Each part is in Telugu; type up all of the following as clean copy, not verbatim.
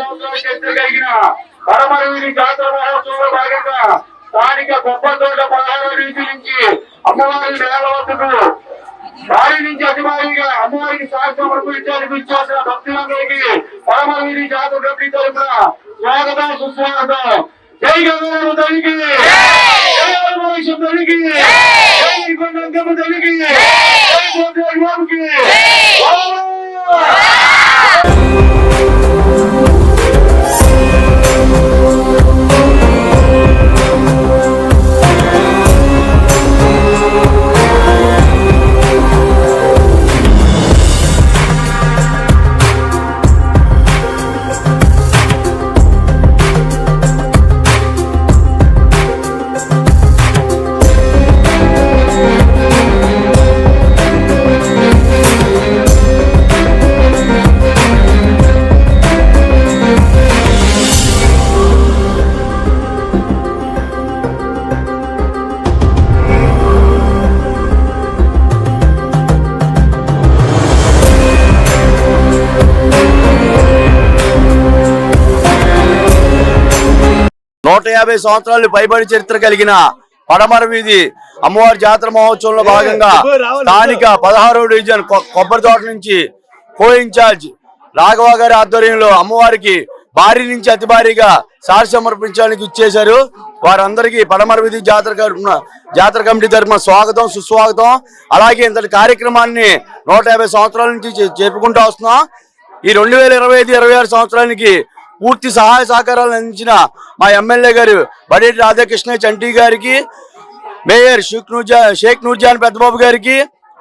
సంవత్సరాల చరిత్ర కలిగిన పరమరవీధి జాతర మహోత్సవంలో భాగంగా స్థానిక కొబ్బరి తోట 16వ వీధి నుంచి అమ్మవారి నేల వద్దకు భారీ నుంచి అతి భారీగా అమ్మవారికి సాక్షి సమర్పించడానికి ఇచ్చేసిన భక్తులందరికీ పరమరవీధి జాతర కమిటీ తరఫున స్వాగతం సుస్వాగతం. జై గంగమ్మ తల్లికి, జై ఆదివాసి తల్లికి, జై కొండంగమ్మ తల్లికి, జై గోదావరికి. నూట 50 సంవత్సరాలు పైబడి చరిత్ర కలిగిన పడమర వీధి అమ్మవారి జాతర మహోత్సవంలో భాగంగా స్థానిక 16వ డివిజన్ కొబ్బరి తోట నుంచి కో ఇన్ఛార్జ్ రాఘవ గారి ఆధ్వర్యంలో అమ్మవారికి భారీ నుంచి అతి భారీగా సాక్షి సమర్పించడానికి ఇచ్చేశారు. వారందరికీ పడమర వీధి జాతర కమిటీ తరఫున స్వాగతం సుస్వాగతం. అలాగే ఇంతటి కార్యక్రమాన్ని 150 సంవత్సరాల నుంచి జరుపుకుంటూ వస్తున్నాం. ఈ 2025-26 సంవత్సరానికి పూర్తి సహాయ సహకారాలు అందించిన మా ఎమ్మెల్యే గారు బడేటి రాధాకృష్ణ చంటి గారికి, మేయర్ షేక్ నూర్జాన్ పెద్దబాబు గారికి,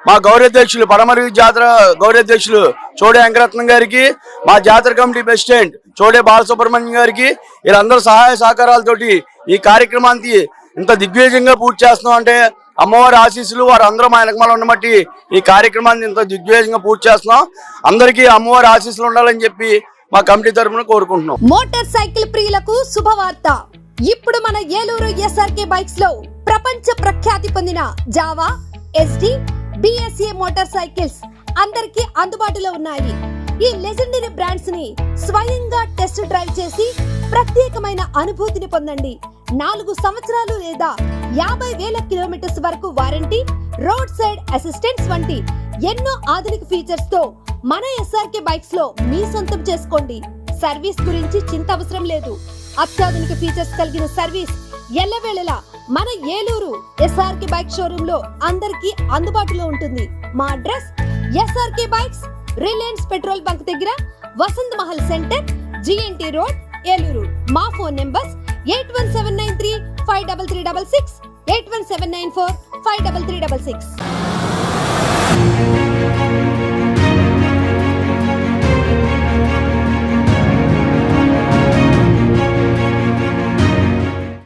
మా గౌరవాధ్యక్షులు పడమర జాతర గౌరవాధ్యక్షులు చోడే వెంకరత్నం గారికి, మా జాతర కమిటీ ప్రెసిడెంట్ చోడే బాలసుబ్రహ్మణ్యం గారికి, వీళ్ళందరూ సహాయ సహకారాలతోటి ఈ కార్యక్రమానికి ఇంత దిగ్విజయంగా పూర్తి చేస్తున్నాం. అంటే అమ్మవారి ఆశీస్సులు వారందరూ మా వెనకమాల ఉండబట్టి ఈ కార్యక్రమాన్ని ఇంత దిగ్విజయంగా పూర్తి చేస్తున్నాం. అందరికీ అమ్మవారి ఆశీస్సులు ఉండాలని చెప్పి మా కమిటీ తరఫున కోరుకుంటున్నాం. మోటార్ సైకిల్ ప్రియులకు శుభవార్త. ఇప్పుడు మన ఏలూరు ఎస్ఆర్కే బైక్స్ లో ప్రపంచ ప్రఖ్యాతి పొందిన Java, SD, BSA motor cycles అందరికీ అందుబాటులో ఉన్నాయి. ఈ లెజెండరీ బ్రాండ్స్ ని స్వయంగా టెస్ట్ డ్రైవ్ చేసి ప్రత్యేకమైన అనుభూతిని పొందండి. 4 సంవత్సరాలు లేదా 50,000 కిలోమీటర్స్ వరకు వారంటీ, రోడ్ సైడ్ అసిస్టెన్స్ వంటి ఎన్నో ఆధునిక ఫీచర్స్ తో మన ఎస్ఆర్కే బైక్స్ లో మీ సొంతం చేసుకోండి. సర్వీస్ గురించి చింత అవసరం లేదు. అత్యాధునిక ఫీచర్స్ కలిగిన సర్వీస్ ఎల్లవేళలా మన ఏలూరు ఎస్ఆర్కే బైక్ షోరూమ్ లో అందరికీ అందుబాటులో ఉంటుంది. మా address SRK bikes, Reliance petrol bunk దగ్గర, Vasant Mahal centre, GNT road, Eluru. మా ఫోన్ నెంబర్స్ 8179353366, 8179453366.